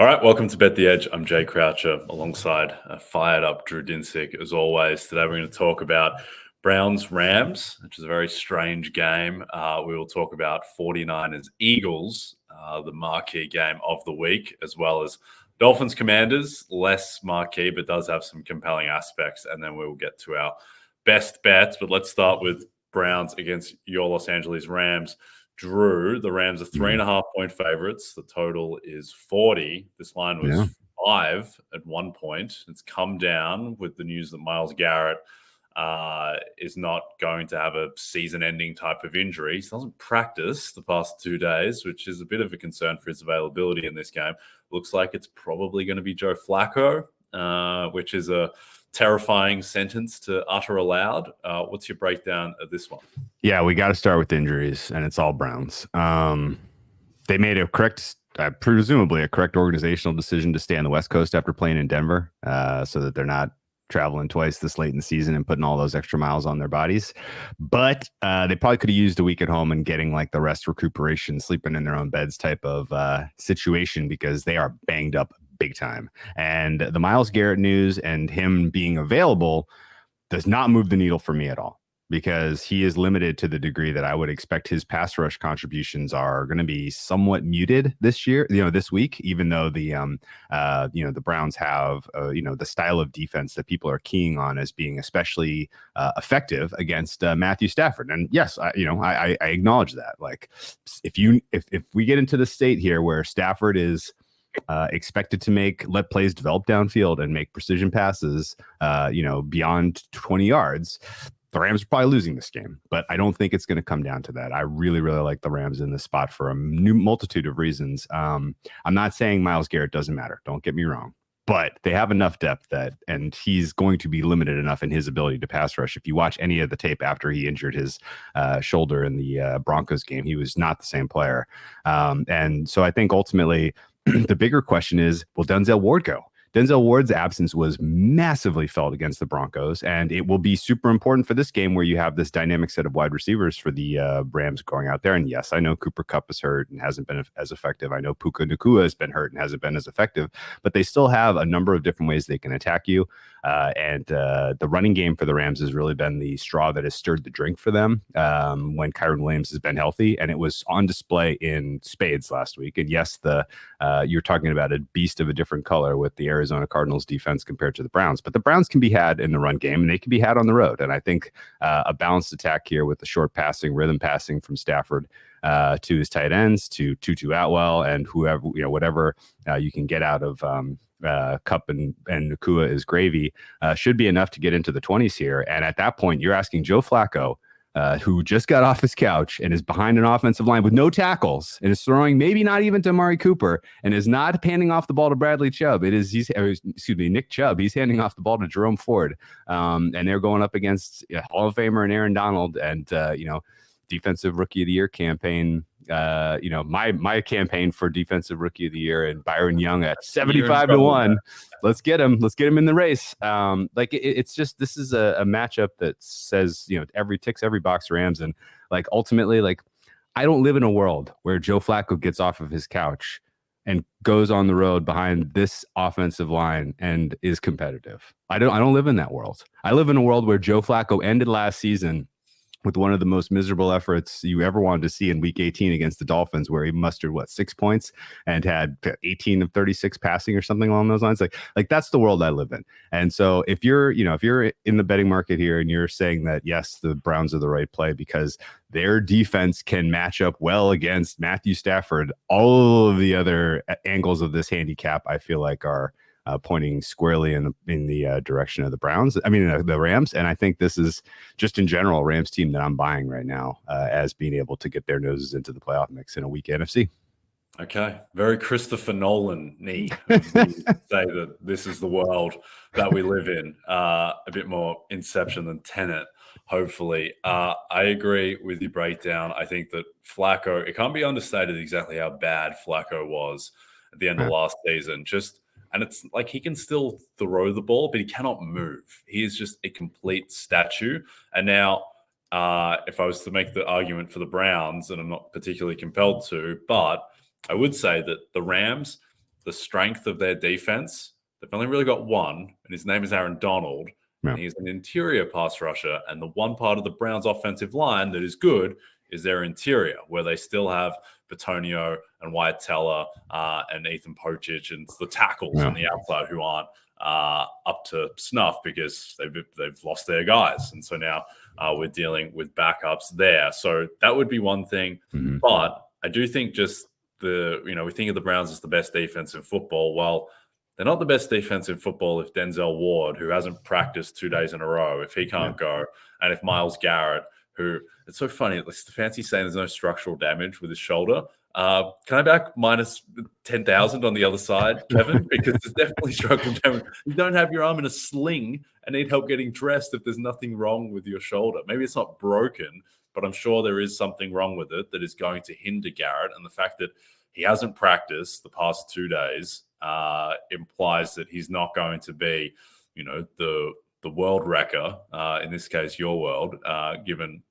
All right, welcome to Bet the Edge. I'm Jay Croucher alongside a fired up Drew Dinsick as always. Today we're going to talk about Browns-Rams, which is a very strange game. We will talk about 49ers-Eagles, the marquee game of the week, as well as Dolphins-Commanders, less marquee but does have some compelling aspects. And then we will get to our best bets. But let's start with Browns against your Los Angeles Rams. Drew, the Rams are 3.5-point favorites. The total is 40. This line was 5 at one point. It's come down with the news that Myles Garrett is not going to have a season-ending type of injury. He doesn't practice the past 2 days, which is a bit of a concern for his availability in this game. Looks like it's probably going to be Joe Flacco, which is a terrifying sentence to utter aloud. What's your breakdown of this one? Yeah, we got to start with injuries, and it's all Browns. They made a correct, presumably a correct organizational decision to stay on the West Coast after playing in Denver, so that they're not traveling twice this late in the season and putting all those extra miles on their bodies. But they probably could have used a week at home and getting like the rest recuperation, sleeping in their own beds type of situation, because they are banged up big time. And the Myles Garrett news and him being available does not move the needle for me at all, because he is limited to the degree that I would expect his pass rush contributions are going to be somewhat muted this year, this week, even though the Browns have, the style of defense that people are keying on as being especially effective against Matthew Stafford. And yes, I acknowledge that. Like if we get into the state here where Stafford is expected to let plays develop downfield and make precision passes, beyond 20 yards, the Rams are probably losing this game, but I don't think it's going to come down to that. I really, really like the Rams in this spot for a new multitude of reasons. I'm not saying Myles Garrett doesn't matter. Don't get me wrong, but they have enough depth and he's going to be limited enough in his ability to pass rush. If you watch any of the tape after he injured his shoulder in the Broncos game, he was not the same player. And so I think ultimately the bigger question is, will Denzel Ward go? Denzel Ward's absence was massively felt against the Broncos, and it will be super important for this game where you have this dynamic set of wide receivers for the Rams going out there. And yes, I know Cooper Kupp is hurt and hasn't been as effective. I know Puka Nacua has been hurt and hasn't been as effective, but they still have a number of different ways they can attack you. And the running game for the Rams has really been the straw that has stirred the drink for them when Kyren Williams has been healthy, and it was on display in spades last week. And yes, you're talking about a beast of a different color with the Arizona Cardinals defense compared to the Browns, but the Browns can be had in the run game and they can be had on the road. And I think a balanced attack here with the short passing, rhythm passing from Stafford to his tight ends, to Tutu Atwell, and whoever, whatever you can get out of Kupp and Nacua is gravy, should be enough to get into the 20s here. And at that point, you're asking Joe Flacco, who just got off his couch and is behind an offensive line with no tackles and is throwing maybe not even to Amari Cooper and is not handing off the ball to Bradley Chubb. Nick Chubb. He's handing off the ball to Jerome Ford. And they're going up against Hall of Famer and Aaron Donald and, Defensive Rookie of the Year campaign. My campaign for Defensive Rookie of the Year and Byron Young at 75-1. Let's get him in the race. It's just, this is a matchup that says, ticks every box Rams. And like, ultimately, like, I don't live in a world where Joe Flacco gets off of his couch and goes on the road behind this offensive line and is competitive. I don't live in that world. I live in a world where Joe Flacco ended last season with one of the most miserable efforts you ever wanted to see in Week 18 against the Dolphins, where he mustered 6 points and had 18 of 36 passing or something along those lines. Like that's the world I live in. And so if you're in the betting market here and you're saying that yes, the Browns are the right play because their defense can match up well against Matthew Stafford, all of the other angles of this handicap I feel like are pointing squarely in the direction of the Browns. I mean, the Rams. And I think this is just in general a Rams team that I'm buying right now as being able to get their noses into the playoff mix in a weak NFC. Okay. Very Christopher Nolan-y say that this is the world that we live in. A bit more Inception than Tenet, hopefully. I agree with your breakdown. I think that Flacco, it can't be understated exactly how bad Flacco was at the end of last season. And it's like he can still throw the ball, but he cannot move. He is just a complete statue. And now, if I was to make the argument for the Browns, and I'm not particularly compelled to, but I would say that the Rams, the strength of their defense, they've only really got one, and his name is Aaron Donald. Yeah. And he's an interior pass rusher. And the one part of the Browns' offensive line that is good is their interior, where they still have Bitonio and Wyatt Teller and Ethan Pochich and the tackles on the outside who aren't up to snuff because they've lost their guys. And so now we're dealing with backups there. So that would be one thing. Mm-hmm. But I do think just we think of the Browns as the best defense in football. Well, they're not the best defense in football if Denzel Ward, who hasn't practiced 2 days in a row, if he can't go, and if Myles Garrett, who it's so funny, like Stefanski's saying there's no structural damage with his shoulder. Can I back minus 10,000 on the other side, Kevin? Because there's definitely structural damage. You don't have your arm in a sling and need help getting dressed if there's nothing wrong with your shoulder. Maybe it's not broken, but I'm sure there is something wrong with it that is going to hinder Garrett. And the fact that he hasn't practiced the past 2 days implies that he's not going to be, the world wrecker, in this case, your world, given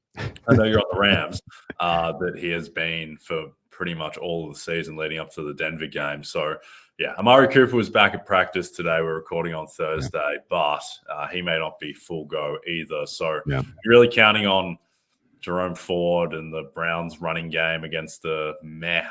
I know you're on the Rams, that he has been for pretty much all of the season leading up to the Denver game. So, yeah, Amari Cooper was back at practice today. We're recording on Thursday, but he may not be full go either. So you're really counting on Jerome Ford and the Browns running game against the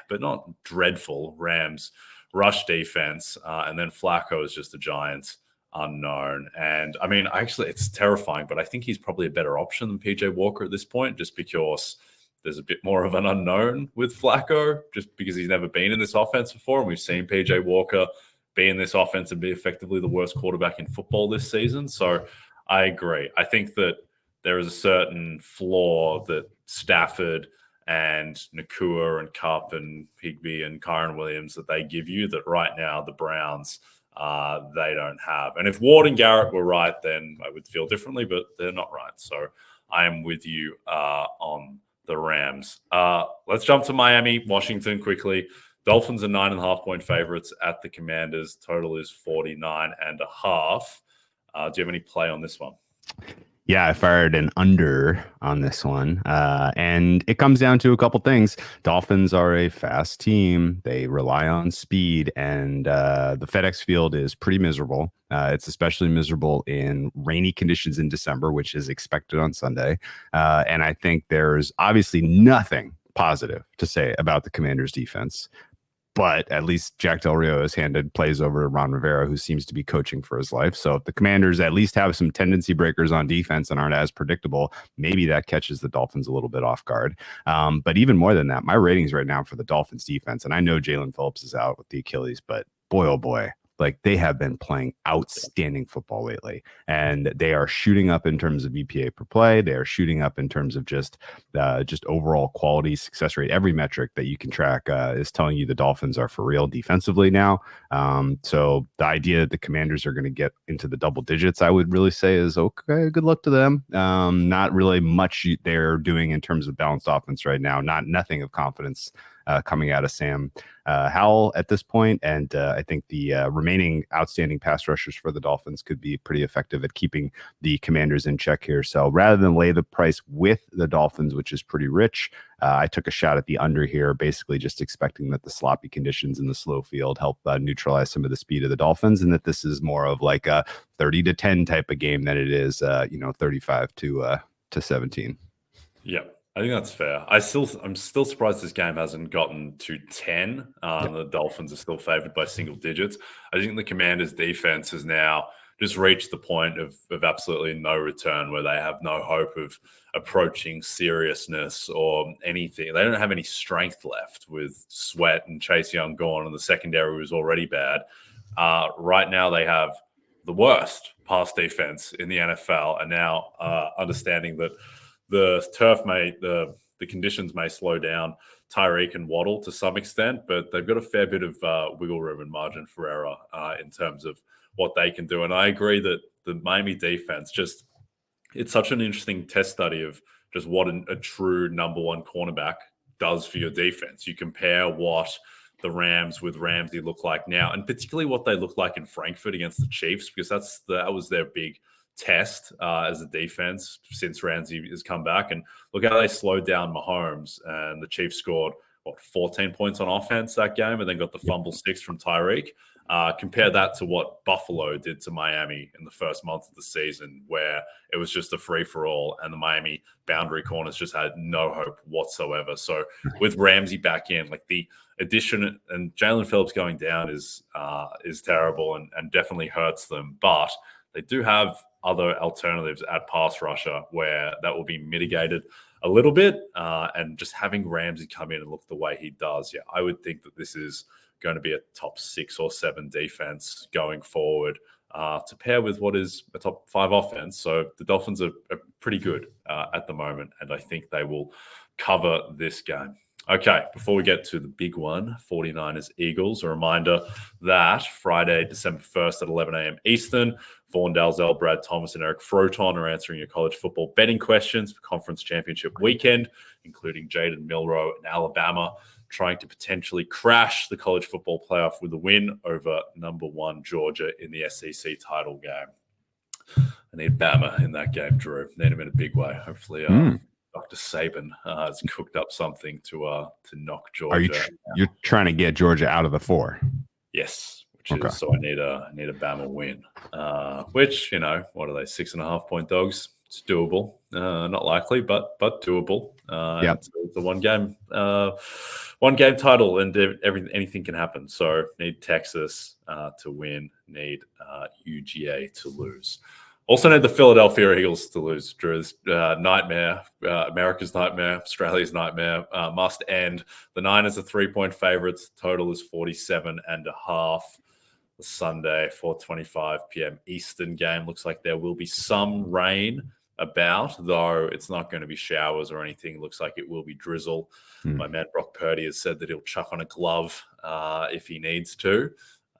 but not dreadful Rams rush defense. And then Flacco is just a Giants unknown. And I mean, actually, it's terrifying, but I think he's probably a better option than PJ Walker at this point, just because there's a bit more of an unknown with Flacco, just because he's never been in this offense before. And we've seen PJ Walker be in this offense and be effectively the worst quarterback in football this season. So I agree. I think that there is a certain flaw that Stafford and Nakua and Kupp and Higbee and Kyron Williams that they give you that right now the Browns, they don't have. And if Ward and Garrett were right, then I would feel differently, but they're not right. So I am with you on the Rams. Let's jump to Miami, Washington quickly. Dolphins are 9.5-point favorites at the Commanders. Total is 49.5. Do you have any play on this one? Yeah, I fired an under on this one. And it comes down to a couple things. Dolphins are a fast team. They rely on speed, and the FedEx field is pretty miserable. It's especially miserable in rainy conditions in December, which is expected on Sunday. And I think there's obviously nothing positive to say about the Commanders' defense. But at least Jack Del Rio has handed plays over to Ron Rivera, who seems to be coaching for his life. So if the Commanders at least have some tendency breakers on defense and aren't as predictable, maybe that catches the Dolphins a little bit off guard. But even more than that, my ratings right now for the Dolphins defense, and I know Jalen Phillips is out with the Achilles, but boy, oh boy, like they have been playing outstanding football lately, and they are shooting up in terms of EPA per play. They are shooting up in terms of just overall quality, success rate. Every metric that you can track is telling you the Dolphins are for real defensively now. So the idea that the Commanders are going to get into the double digits, I would really say is okay. Good luck to them. Not really much they're doing in terms of balanced offense right now. Nothing of confidence coming out of Sam Howell at this point. And I think the remaining outstanding pass rushers for the Dolphins could be pretty effective at keeping the Commanders in check here. So rather than lay the price with the Dolphins, which is pretty rich, I took a shot at the under here, basically just expecting that the sloppy conditions in the slow field help neutralize some of the speed of the Dolphins, and that this is more of like a 30-10 type of game than it is, 35 to 17. Yeah. I think that's fair. I'm still surprised this game hasn't gotten to 10. The Dolphins are still favored by single digits. I think the Commanders' defense has now just reached the point of absolutely no return, where they have no hope of approaching seriousness or anything. They don't have any strength left with Sweat and Chase Young gone, and the secondary was already bad. Right now they have the worst pass defense in the NFL, and now understanding that the turf the conditions may slow down Tyreek and Waddle to some extent, but they've got a fair bit of wiggle room and margin for error in terms of what they can do. And I agree that the Miami defense it's such an interesting test study of just what a true number one cornerback does for your defense. You compare what the Rams with Ramsey look like now, and particularly what they look like in Frankfurt against the Chiefs, because that was their big test as a defense since Ramsey has come back. And look how they slowed down Mahomes, and the Chiefs scored 14 points on offense that game, and then got the fumble 6 from Tyreek. Compare that to what Buffalo did to Miami in the first month of the season, where it was just a free-for-all, and the Miami boundary corners just had no hope whatsoever. So with Ramsey back in, like the addition and Jalen Phillips going down is terrible and definitely hurts them. But they do have other alternatives at pass rusher where that will be mitigated a little bit. And just having Ramsey come in and look the way he does, yeah, I would think that this is going to be a top 6 or 7 defense going forward to pair with what is a top 5 offense. So the Dolphins are pretty good at the moment, and I think they will cover this game. Okay, before we get to the big one, 49ers-Eagles, a reminder that Friday, December 1st at 11 a.m. Eastern, Vaughn Dalzell, Brad Thomas, and Eric Froton are answering your college football betting questions for Conference Championship weekend, including Jaden Milroe and Alabama, trying to potentially crash the college football playoff with a win over number 1 Georgia in the SEC title game. I need Bama in that game, Drew. Need him in a big way. Hopefully, Dr. Saban has cooked up something to knock Georgia. You're trying to get Georgia out of the 4? Yes, which is so I need a Bama win. Which, what are they? 6.5 point dogs. It's doable. Not likely, but doable. It's a one game title, and anything can happen. So need Texas to win. Need UGA to lose. Also need the Philadelphia Eagles to lose. Drew's nightmare, America's nightmare, Australia's nightmare, must end. The Niners are 3-point favorites. Total is 47.5. The Sunday, 4:25 p.m. Eastern game. Looks like there will be some rain about, though it's not going to be showers or anything. Looks like it will be drizzle. My man Brock Purdy has said that he'll chuck on a glove if he needs to.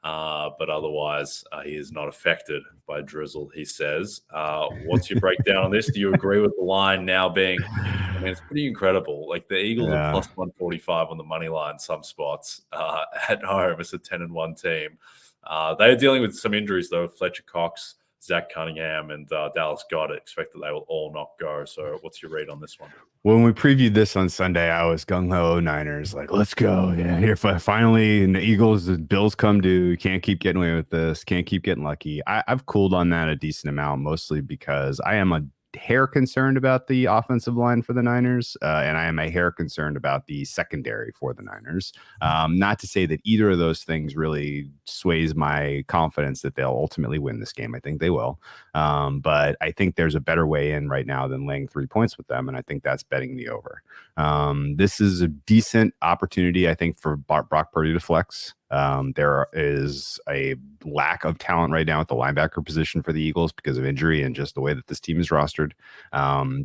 But otherwise, he is not affected by drizzle, he says. What's your breakdown on this? Do you agree with the line now being, it's pretty incredible. Like the Eagles are plus 145 on the money line, some spots at home. It's a 10-1 team. They are dealing with some injuries, though. Fletcher Cox, Zach Cunningham, and Dallas Goedert. Expect that they will all not go. So what's your read on this one? When we previewed this on Sunday, I was gung-ho Niners, like, let's go. Yeah, here finally, and the Eagles, the Bills come due. Can't keep getting away with this. Can't keep getting lucky. I've cooled on that a decent amount, mostly because I am a hair concerned about the offensive line for the Niners, and I am a hair concerned about the secondary for the Niners. Not to say that either of those things really sways my confidence that they'll ultimately win this game. I think they will. But I think there's a better way in right now than laying 3 points with them, and I think that's betting the over. This is a decent opportunity, I think, for Brock Purdy to flex. There is a lack of talent right now at the linebacker position for the Eagles because of injury and just the way that this team is rostered.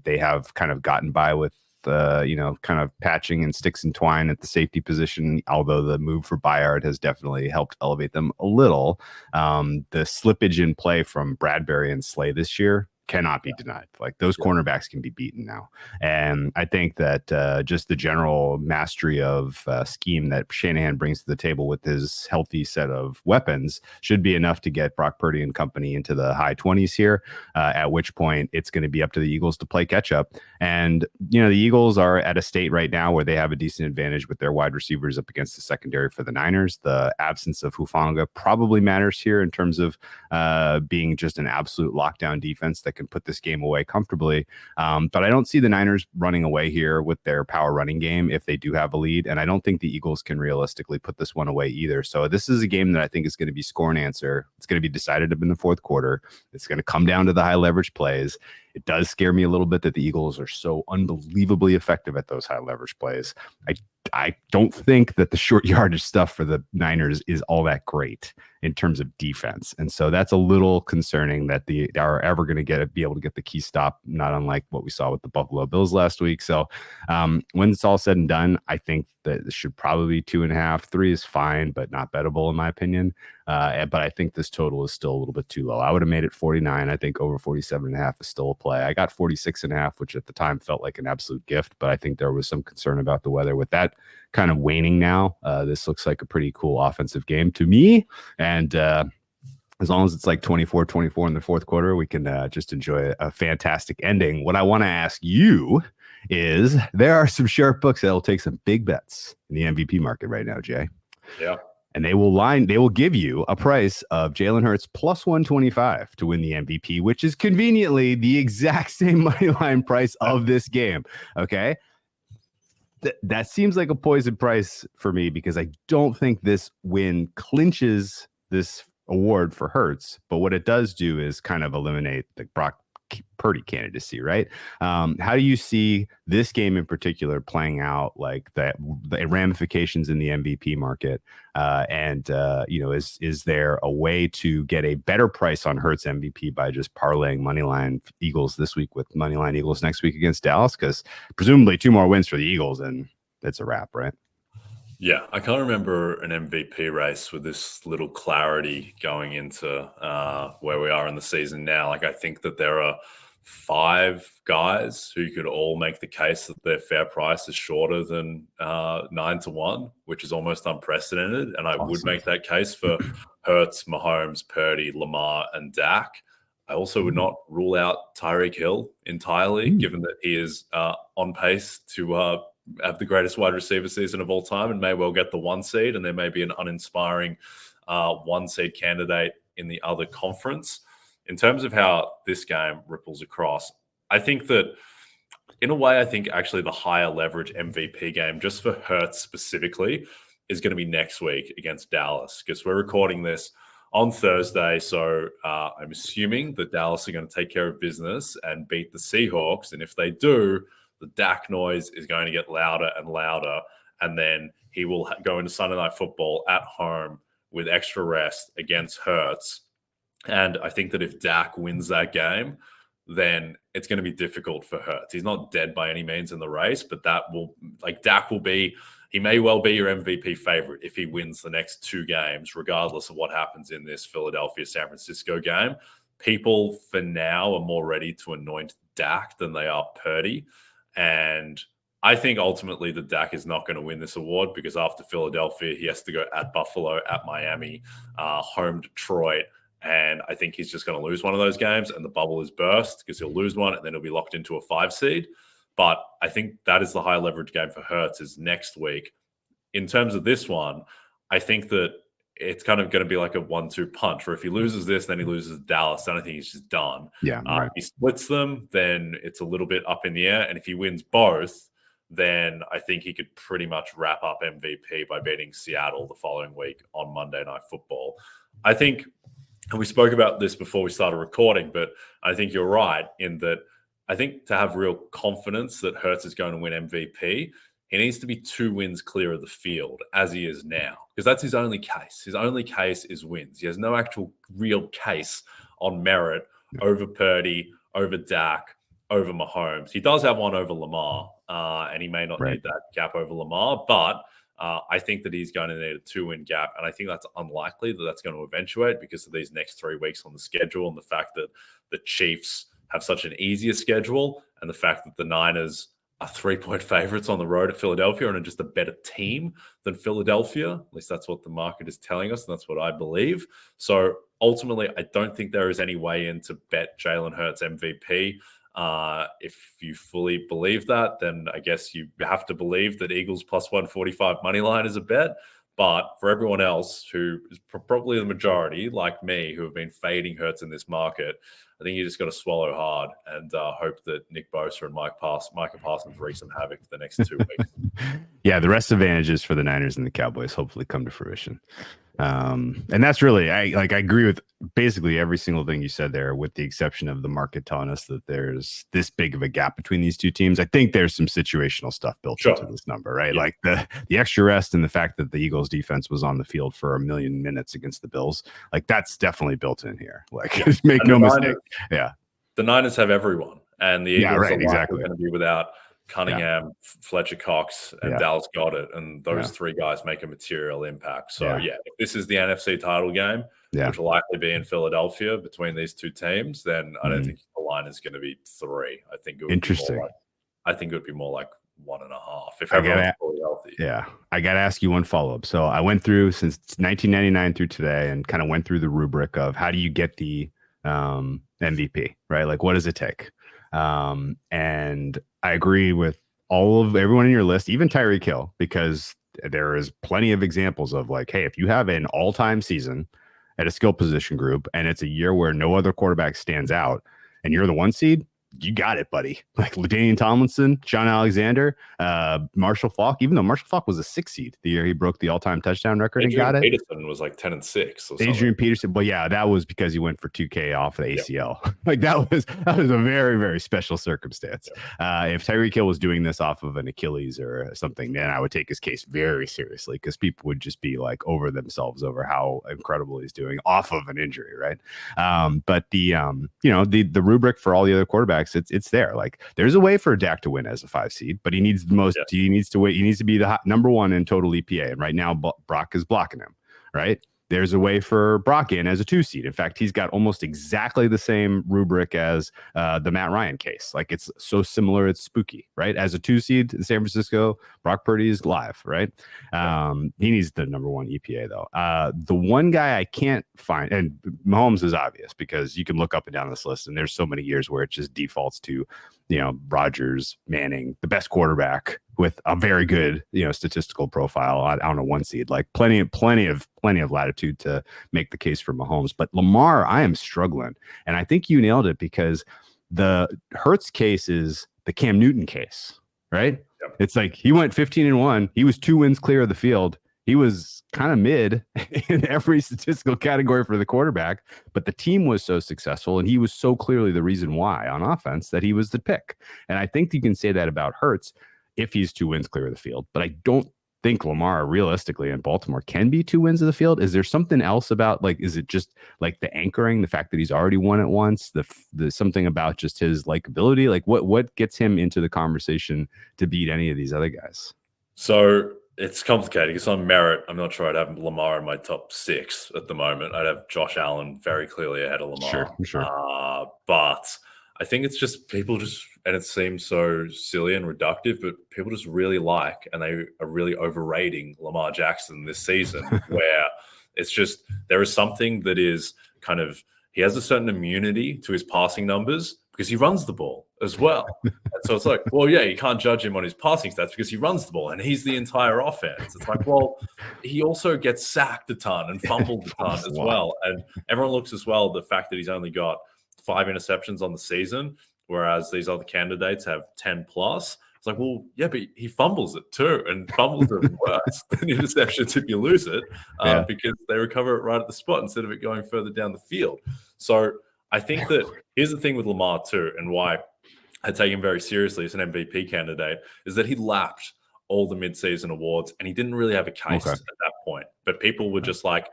They have kind of gotten by with, kind of patching and sticks and twine at the safety position, although the move for Byard has definitely helped elevate them a little. The slippage in play from Bradbury and Slay this year cannot be denied. Like those cornerbacks can be beaten now. And I think that just the general mastery of scheme that Shanahan brings to the table with his healthy set of weapons should be enough to get Brock Purdy and company into the high 20s here, at which point it's going to be up to the Eagles to play catch up. And, the Eagles are at a state right now where they have a decent advantage with their wide receivers up against the secondary for the Niners. The absence of Hufanga probably matters here in terms of being just an absolute lockdown defense that can put this game away comfortably. But I don't see the Niners running away here with their power running game if they do have a lead. And I don't think the Eagles can realistically put this one away either. So this is a game that I think is going to be score and answer. It's going to be decided in the fourth quarter. It's going to come down to the high leverage plays. It does scare me a little bit that the Eagles are so unbelievably effective at those high leverage plays. I don't think that the short yardage stuff for the Niners is all that great in terms of defense. And so that's a little concerning that they are ever going to be able to get the key stop, not unlike what we saw with the Buffalo Bills last week. So when it's all said and done, I think that it should probably be 2.5. 3 is fine, but not bettable in my opinion. But I think this total is still a little bit too low. I would have made it 49. I think over 47.5 is still a play. I got 46.5, which at the time felt like an absolute gift, but I think there was some concern about the weather. With that kind of waning now, this looks like a pretty cool offensive game to me. And as long as it's like 24-24 in the fourth quarter, we can just enjoy a fantastic ending. What I want to ask you is there are some sharp books that will take some big bets in the MVP market right now, Jay. Yeah. And they will give you a price of Jalen Hurts plus 125 to win the MVP, which is conveniently the exact same money line price of this game. Okay. That seems like a poison price for me because I don't think this win clinches this award for Hurts. But what it does do is kind of eliminate the Brock Purdy candidacy, right? How do you see this game in particular playing out, like the ramifications in the MVP market? Is there a way to get a better price on Hurts MVP by just parlaying moneyline Eagles this week with moneyline Eagles next week against Dallas? Because presumably 2 more wins for the Eagles and it's a wrap, right? Yeah, I can't remember an MVP race with this little clarity going into where we are in the season now. Like, I think that there are 5 guys who could all make the case that their fair price is shorter than 9-1, which is almost unprecedented. And I would make that case for Hurts, Mahomes, Purdy, Lamar, and Dak. I also would not rule out Tyreek Hill entirely, given that he is on pace to have the greatest wide receiver season of all time and may well get the 1 seed. And there may be an uninspiring 1 seed candidate in the other conference. In terms of how this game ripples across, I think that in a way, I think actually the higher leverage MVP game just for Hurts specifically is going to be next week against Dallas, because we're recording this on Thursday. So I'm assuming that Dallas are going to take care of business and beat the Seahawks. And if they do, the Dak noise is going to get louder and louder. And then he will go into Sunday Night Football at home with extra rest against Hurts. And I think that if Dak wins that game, then it's going to be difficult for Hurts. He's not dead by any means in the race, but Dak will be, he may well be your MVP favorite if he wins the next 2 games, regardless of what happens in this Philadelphia-San Francisco game. People for now are more ready to anoint Dak than they are Purdy. And I think ultimately that Dak is not going to win this award, because after Philadelphia, he has to go at Buffalo, at Miami, home Detroit. And I think he's just going to lose one of those games and the bubble is burst, because he'll lose one and then he'll be locked into a 5 seed. But I think that is the high leverage game for Hurts, is next week. In terms of this one, I think that it's kind of going to be like a 1-2 punch, where if he loses this, then he loses Dallas. Then I think he's just done. Yeah. Right. If he splits them, then it's a little bit up in the air. And if he wins both, then I think he could pretty much wrap up MVP by beating Seattle the following week on Monday Night Football. I think, and we spoke about this before we started recording, but I think you're right in that I think to have real confidence that Hurts is going to win MVP, he needs to be 2 wins clear of the field, as he is now, because that's his only case. His only case is wins. He has no actual real case on merit over Purdy, over Dak, over Mahomes. He does have one over Lamar, and he may not need that gap over Lamar, but I think that he's going to need a 2-win gap, and I think that's unlikely that that's going to eventuate because of these next 3 weeks on the schedule and the fact that the Chiefs have such an easier schedule, and the fact that the Niners are 3-point favorites on the road at Philadelphia and are just a better team than Philadelphia. At least that's what the market is telling us, and that's what I believe. So ultimately, I don't think there is any way in to bet Jalen Hurts MVP. If you fully believe that, then I guess you have to believe that Eagles plus 145 money line is a bet. But for everyone else, who is probably the majority, like me, who have been fading Hurts in this market, I think you just got to swallow hard and hope that Nick Bosa and Micah Parsons wreak some havoc for the next 2 weeks. Yeah, the rest advantages for the Niners and the Cowboys hopefully come to fruition. And that's really, I agree with basically every single thing you said there, with the exception of the market telling us that there's this big of a gap between these 2 teams. I think there's some situational stuff built into this number, right? Yeah. Like the extra rest and the fact that the Eagles defense was on the field for 1 million minutes against the Bills, like that's definitely built in here. Like make no mistake. Yeah. The Niners have everyone, and the Eagles are exactly going to be without Cunningham, Fletcher Cox, and Dallas Goedert, and those 3 guys make a material impact. So, if this is the NFC title game, which will likely be in Philadelphia between these 2 teams, then I don't think the line is going to be 3. I think it would interesting. Be more like, I think it would be more like 1.5 if everyone's fully healthy. Yeah, I got to ask you one follow-up. So I went through since 1999 through today and kind of went through the rubric of how do you get the MVP, right? Like, what does it take? And I agree with everyone in your list, even Tyreek Hill, because there is plenty of examples of like, hey, if you have an all-time season at a skill position group and it's a year where no other quarterback stands out and you're the 1 seed, you got it, buddy. Like LaDainian Tomlinson, Sean Alexander, Marshall Faulk, even though Marshall Faulk was a 6 seed the year he broke the all-time touchdown record and got it. Peterson was like 10-6 or something. Adrian Peterson, but yeah, that was because he went for 2K off the ACL. Like that was a very, very special circumstance. If Tyreek Hill was doing this off of an Achilles or something, then I would take his case very seriously because people would just be like over themselves over how incredible he's doing off of an injury, right? But the rubric for all the other quarterbacks, it's there. Like there's a way for Dak to win as a 5 seed, but he needs the most. He needs to wait. He needs to be the number 1 in total EPA, and right now Brock is blocking him. Right. There's a way for Brock in as a 2 seed. In fact, he's got almost exactly the same rubric as the Matt Ryan case. Like it's so similar, it's spooky, right? As a 2 seed in San Francisco, Brock Purdy is live, right? He needs the number 1 EPA though. The one guy I can't find, and Mahomes is obvious because you can look up and down this list, and there's so many years where it just defaults to, Rodgers, Manning, the best quarterback with a very good, statistical profile on a 1 seed, like plenty of latitude to make the case for Mahomes. But Lamar, I am struggling. And I think you nailed it because the Hurts case is the Cam Newton case, right? Yep. It's like he went 15-1. He was 2 wins clear of the field. He was kind of mid in every statistical category for the quarterback, but the team was so successful and he was so clearly the reason why on offense that he was the pick. And I think you can say that about Hurts if he's 2 wins clear of the field, but I don't think Lamar realistically in Baltimore can be 2 wins of the field. Is there something else about, like, is it just like the anchoring, the fact that he's already won it once, the something about just his likability? Like what gets him into the conversation to beat any of these other guys? So it's complicated because on merit, I'm not sure I'd have Lamar in my top 6 at the moment. I'd have Josh Allen very clearly ahead of Lamar. Sure. But I think it's just people just, and it seems so silly and reductive, but people just really like, and they are really overrating Lamar Jackson this season, where it's just, there is something that is kind of, he has a certain immunity to his passing numbers because he runs the ball as well. And so it's like, well, yeah, you can't judge him on his passing stats because he runs the ball and he's the entire offense. It's like, well, he also gets sacked a ton and fumbled a ton as well. And everyone looks as well the fact that he's only got 5 interceptions on the season, whereas these other candidates have 10 plus. It's like, well, yeah, but he fumbles it too, and fumbles are worse than interceptions if you lose it, because they recover it right at the spot instead of it going further down the field. So I think that here's the thing with Lamar too, and why I take him very seriously as an MVP candidate, is that he lapped all the midseason awards and he didn't really have a case at that point. But people were just like,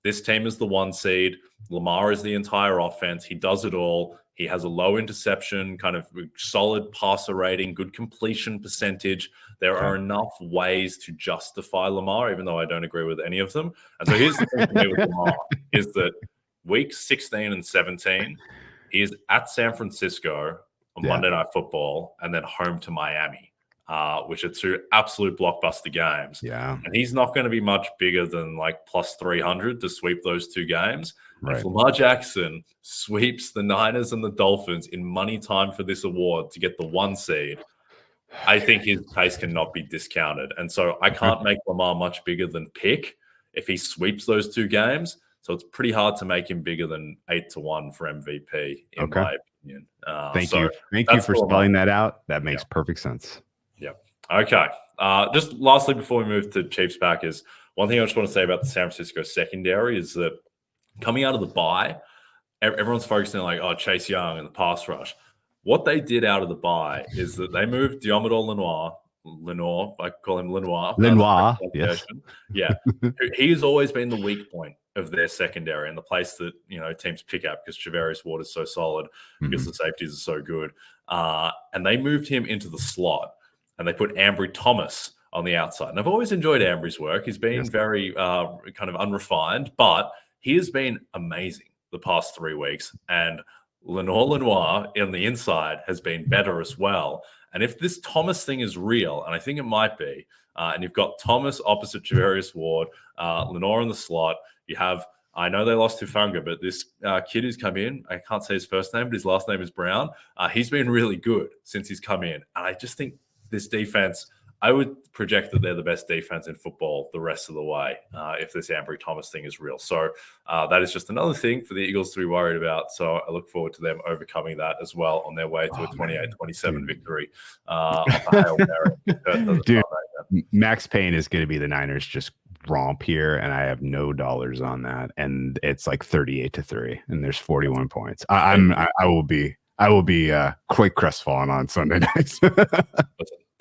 this team is the 1 seed. Lamar is the entire offense. He does it all. He has a low interception, kind of solid passer rating, good completion percentage. There are enough ways to justify Lamar, even though I don't agree with any of them. And so here's the thing for me with Lamar, is that week 16 and 17, he is at San Francisco on Monday Night Football and then home to Miami, which are 2 absolute blockbuster games. Yeah. And he's not going to be much bigger than like plus 300 to sweep those 2 games. Right. If Lamar Jackson sweeps the Niners and the Dolphins in money time for this award to get the 1 seed, I think his case cannot be discounted. And so I can't make Lamar much bigger than pick if he sweeps those 2 games. So it's pretty hard to make him bigger than 8-1 for MVP, in my opinion. Thank you for spelling that out. That makes perfect sense. Yeah. Okay. Just lastly, before we move to Chiefs Packers, one thing I just want to say about the San Francisco secondary is that coming out of the bye, everyone's focusing on like, oh, Chase Young and the pass rush. What they did out of the bye is that they moved Diomedor Lenoir, I call him Lenoir. Yes. Yeah. He's always been the weak point of their secondary and the place that, teams pick up because Charvarius Ward is so solid, because the safeties are so good. And they moved him into the slot and they put Ambry Thomas on the outside. And I've always enjoyed Ambry's work. He's been very kind of unrefined, but he has been amazing the past 3 weeks. And Lenoir on the inside has been better as well. And if this Thomas thing is real, and I think it might be, and you've got Thomas opposite Charvarius Ward, Lenoir in the slot, you have, I know they lost Hufanga, but this kid who's come in, I can't say his first name, but his last name is Brown. He's been really good since he's come in. And I just think this defense, I would project that they're the best defense in football the rest of the way if this Ambry Thomas thing is real. So that is just another thing for the Eagles to be worried about. So I look forward to them overcoming that as well on their way to a 28-27 victory off a Hail Mary. Dude, Max Payne is going to be the Niners just romp here, and I have no dollars on that. And it's like 38-3, and there's 41 points. I will be quite crestfallen on Sunday nights.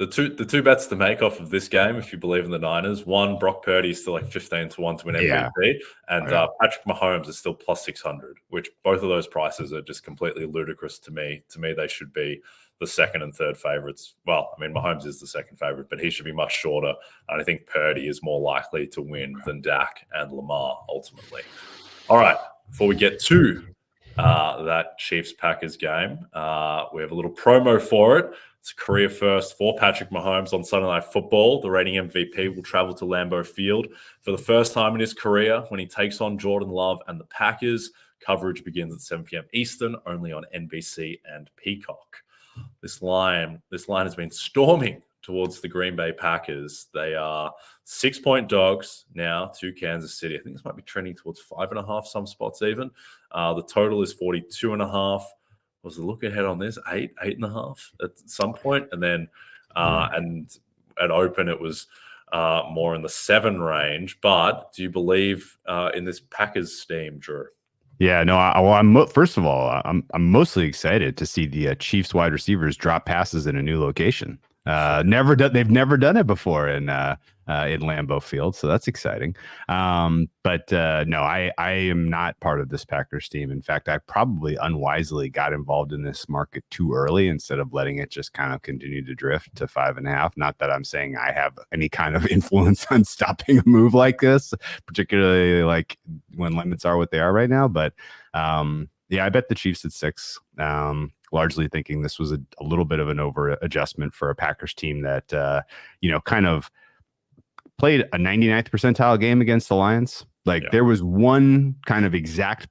The two bets to make off of this game, if you believe in the Niners, one, Brock Purdy is still like 15-1 to win MVP, and Patrick Mahomes is still plus 600, which both of those prices are just completely ludicrous to me. To me, they should be the second and third favorites. Well, I mean, Mahomes is the second favorite, but he should be much shorter. And I think Purdy is more likely to win than Dak and Lamar ultimately. All right, before we get to that Chiefs-Packers game, we have a little promo for it. It's a career first for Patrick Mahomes on Sunday Night Football. The reigning MVP will travel to Lambeau Field for the first time in his career when he takes on Jordan Love and the Packers. Coverage begins at 7 p.m. Eastern, only on NBC and Peacock. This line has been storming towards the Green Bay Packers. They are 6-point dogs now to Kansas City. I think this might be trending towards 5.5, some spots even. The total is 42.5. Was the look ahead on this 8.5 at some point, and then and at open it was more in the 7 range. But do you believe in this Packers steam, Drew? Yeah, no. I'm first of all, I'm mostly excited to see the Chiefs wide receivers drop passes in a new location. They've never done it before in Lambeau Field, so that's exciting. But no, I am not part of this Packers team. In fact, I probably unwisely got involved in this market too early instead of letting it just kind of continue to drift to 5.5. Not that I'm saying I have any kind of influence on stopping a move like this, particularly like when limits are what they are right now. But yeah, I bet the Chiefs at 6. Largely thinking this was a little bit of an over adjustment for a Packers team that, kind of played a 99th percentile game against the Lions. There was one kind of exact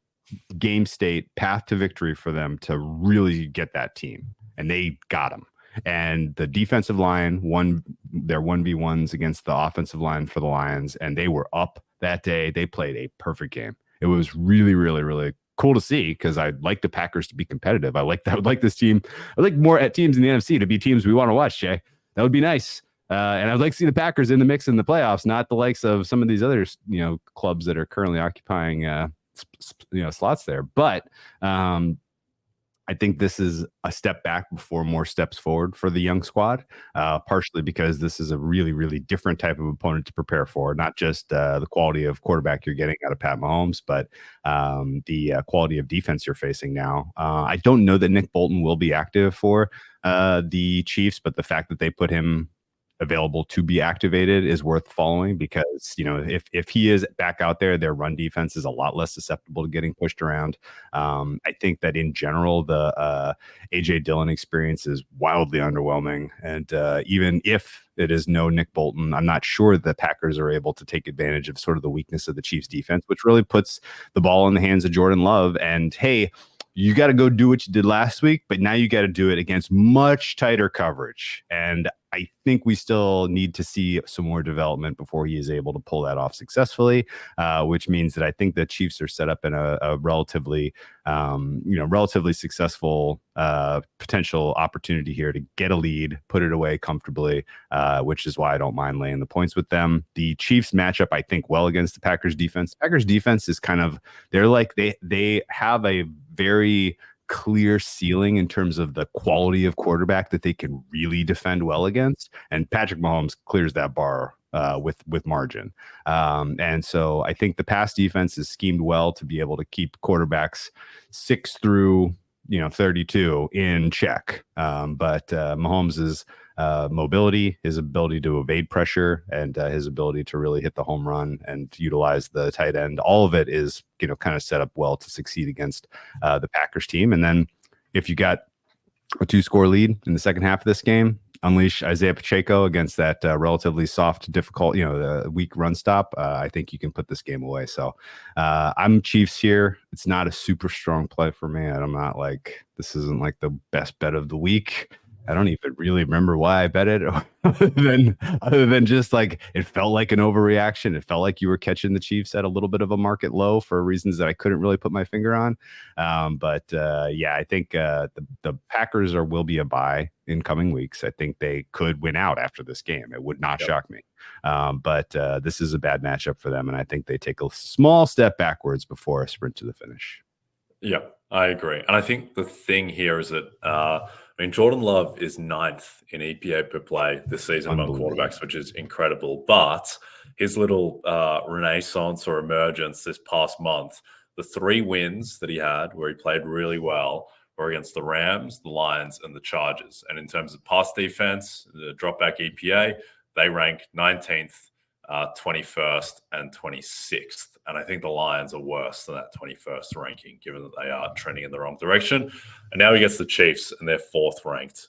game state path to victory for them to really get that team, and they got them. And the defensive line won their 1v1s against the offensive line for the Lions, and they were up that day. They played a perfect game. It was really, really, really cool to see because I'd like the Packers to be competitive. I would like this team. I like more at teams in the NFC to be teams we want to watch, Jay. That would be nice. And I'd like to see the Packers in the mix in the playoffs, not the likes of some of these other, clubs that are currently occupying, slots there. But I think this is a step back before more steps forward for the young squad, partially because this is a really, really different type of opponent to prepare for, not just the quality of quarterback you're getting out of Pat Mahomes, but the quality of defense you're facing now. I don't know that Nick Bolton will be active for the Chiefs, but the fact that they put him available to be activated is worth following because, if he is back out there, their run defense is a lot less susceptible to getting pushed around. I think that in general, the AJ Dillon experience is wildly underwhelming. And even if it is no Nick Bolton, I'm not sure the Packers are able to take advantage of sort of the weakness of the Chiefs defense, which really puts the ball in the hands of Jordan Love. And hey, you got to go do what you did last week, but now you got to do it against much tighter coverage. And I think we still need to see some more development before he is able to pull that off successfully, which means that I think the Chiefs are set up in a relatively successful potential opportunity here to get a lead, put it away comfortably, which is why I don't mind laying the points with them. The Chiefs match up, I think, well against the Packers defense. Packers defense is kind of, they have a very clear ceiling in terms of the quality of quarterback that they can really defend well against, and Patrick Mahomes clears that bar with margin. And so I think the pass defense is schemed well to be able to keep quarterbacks 6 through 32 in check. But Mahomes' mobility, his ability to evade pressure, and his ability to really hit the home run and utilize the tight end, all of it is kind of set up well to succeed against the Packers team. And then if you got a 2-score lead in the second half of this game, unleash Isaiah Pacheco against that relatively soft, difficult, the weak run stop. I think you can put this game away. So I'm Chiefs here. It's not a super strong play for me. I'm not this isn't like the best bet of the week. I don't even really remember why I bet it, other than just like it felt like an overreaction. It felt like you were catching the Chiefs at a little bit of a market low for reasons that I couldn't really put my finger on. Yeah, I think the Packers will be a buy in coming weeks. I think they could win out after this game. It would not shock me. But this is a bad matchup for them, and I think they take a small step backwards before a sprint to the finish. Yeah, I agree. And I think the thing here is that, Jordan Love is 9th in EPA per play this season among quarterbacks, which is incredible. But his little renaissance or emergence this past month, the 3 wins that he had where he played really well were against the Rams, the Lions, and the Chargers. And in terms of pass defense, the dropback EPA, they rank 19th, 21st, and 26th. And I think the Lions are worse than that 21st ranking, given that they are trending in the wrong direction. And now he gets the Chiefs, and they're 4th ranked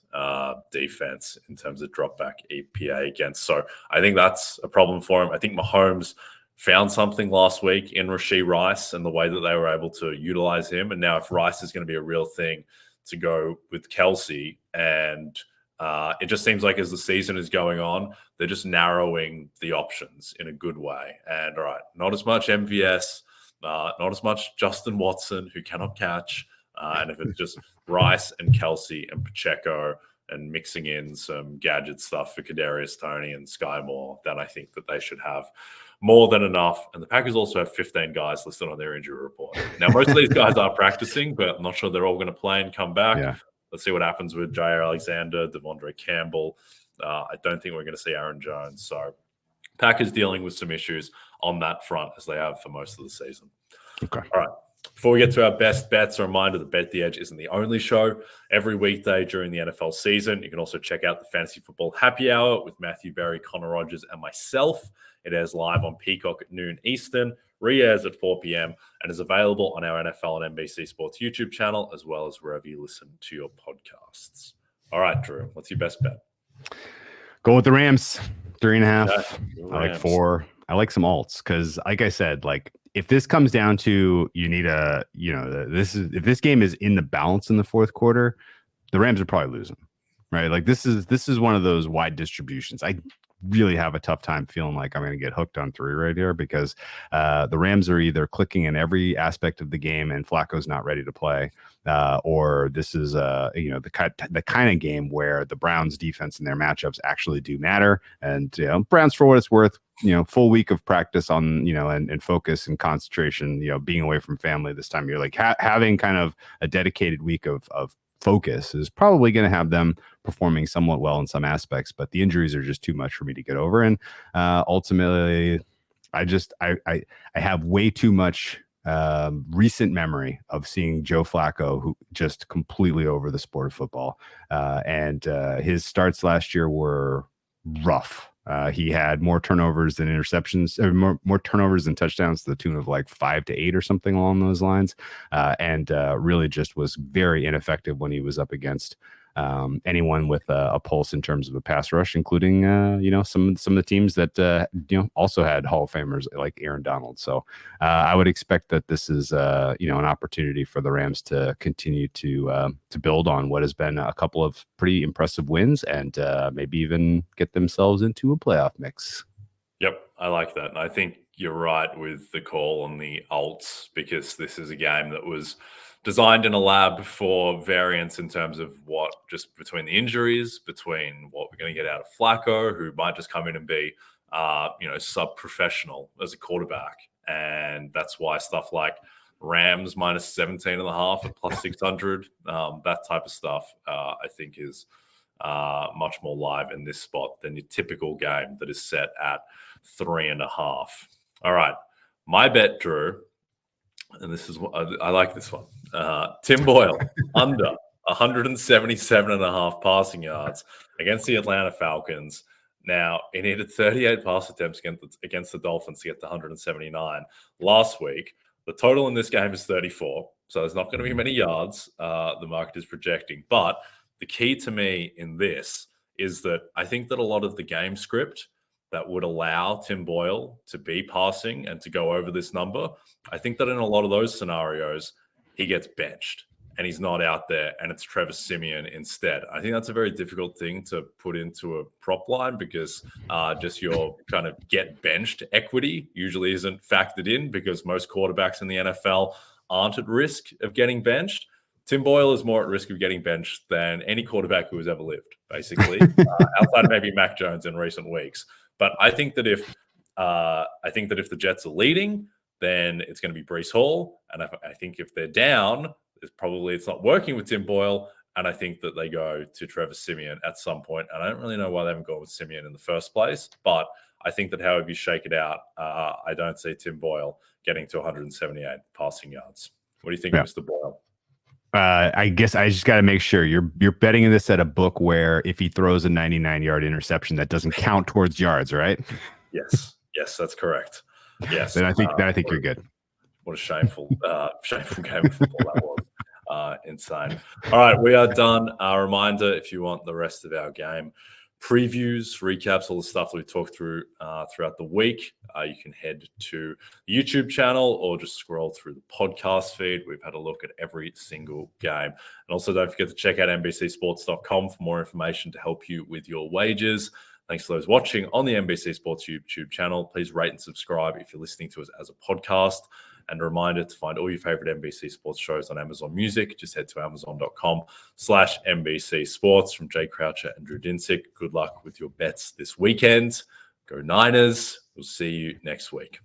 defense in terms of dropback EPA against. So I think that's a problem for him. I think Mahomes found something last week in Rashee Rice and the way that they were able to utilize him. And now if Rice is going to be a real thing, to go with Kelsey, and it just seems like as the season is going on, they're just narrowing the options in a good way. And all right, not as much MVS, not as much Justin Watson, who cannot catch. And if it's just Rice and Kelsey and Pacheco and mixing in some gadget stuff for Kadarius Toney and Sky Moore, then I think that they should have more than enough. And the Packers also have 15 guys listed on their injury report. Now, most of these guys are practicing, but I'm not sure they're all going to play and come back. Yeah. Let's see what happens with Jair Alexander, Devondre Campbell. I don't think we're going to see Aaron Jones. So Packers dealing with some issues on that front, as they have for most of the season. Okay. All right. Before we get to our best bets, a reminder that Bet the Edge isn't the only show. Every weekday during the NFL season, you can also check out the Fantasy Football Happy Hour with Matthew Berry, Connor Rogers, and myself. It airs live on Peacock at noon Eastern, re-airs at 4 p.m., and is available on our NFL and NBC Sports YouTube channel, as well as wherever you listen to your podcasts. All right, Drew, what's your best bet? Go with the Rams, 3.5. Okay, I like 4. I like some alts because, like I said, like if this comes down to you need a, if this game is in the balance in the fourth quarter, the Rams are probably losing, right? Like this is one of those wide distributions. I really have a tough time feeling like I'm going to get hooked on 3 right here because the Rams are either clicking in every aspect of the game and Flacco's not ready to play, or this is the kind of game where the Browns defense and their matchups actually do matter. And Browns, for what it's worth, full week of practice on and focus and concentration, being away from family this time of year, like having kind of a dedicated week of focus is probably going to have them performing somewhat well in some aspects, but the injuries are just too much for me to get over. And ultimately, I have way too much recent memory of seeing Joe Flacco, who just completely over the sport of football. And his starts last year were rough. He had more turnovers than interceptions, or more turnovers than touchdowns, to the tune of like 5 to 8 or something along those lines, and really just was very ineffective when he was up against anyone with a pulse in terms of a pass rush, including some of the teams that also had Hall of Famers like Aaron Donald. So I would expect that this is an opportunity for the Rams to continue to build on what has been a couple of pretty impressive wins and maybe even get themselves into a playoff mix. Yep, I like that. And I think you're right with the call on the alts, because this is a game that was designed in a lab for variance in terms of what, just between the injuries, between what we're going to get out of Flacco, who might just come in and be, sub-professional as a quarterback. And that's why stuff like Rams minus 17.5 at plus 600, that type of stuff, I think is much more live in this spot than your typical game that is set at 3.5. All right. My bet, Drew, and this is what I like this one. Tim Boyle under 177.5 passing yards against the Atlanta Falcons. Now, he needed 38 pass attempts against the Dolphins to get to 179 last week. The total in this game is 34, so there's not going to be many yards the market is projecting. But the key to me in this is that I think that a lot of the game script that would allow Tim Boyle to be passing and to go over this number, I think that in a lot of those scenarios, he gets benched. and he's not out there, and it's Trevor Siemian instead. I think that's a very difficult thing to put into a prop line because just your kind of get benched equity usually isn't factored in because most quarterbacks in the NFL aren't at risk of getting benched. Tim Boyle is more at risk of getting benched than any quarterback who has ever lived, basically, outside of maybe Mac Jones in recent weeks. But I think that if the Jets are leading, then it's going to be Breece Hall. And I think if they're down, it's not working with Tim Boyle. And I think that they go to Trevor Siemian at some point. And I don't really know why they haven't gone with Siemian in the first place. But I think that however you shake it out, I don't see Tim Boyle getting to 178 passing yards. What do you think, Mr. Boyle? I guess I just got to make sure you're betting in this at a book where if he throws a 99-yard interception, that doesn't count towards yards, right? Yes, that's correct. Yes, then I think you're good. What a shameful game of football that was. Insane. All right, we are done. A reminder: if you want the rest of our game previews, recaps, all the stuff that we talked through throughout the week, you can head to the YouTube channel or just scroll through the podcast feed. We've had a look at every single game. And also don't forget to check out NBCsports.com for more information to help you with your wagers. Thanks to those watching on the NBC Sports YouTube channel. Please rate and subscribe if you're listening to us as a podcast. And a reminder to find all your favorite NBC Sports shows on Amazon Music. Just head to amazon.com/NBC Sports. From Jay Croucher and Drew Dinsick, good luck with your bets this weekend. Go Niners. We'll see you next week.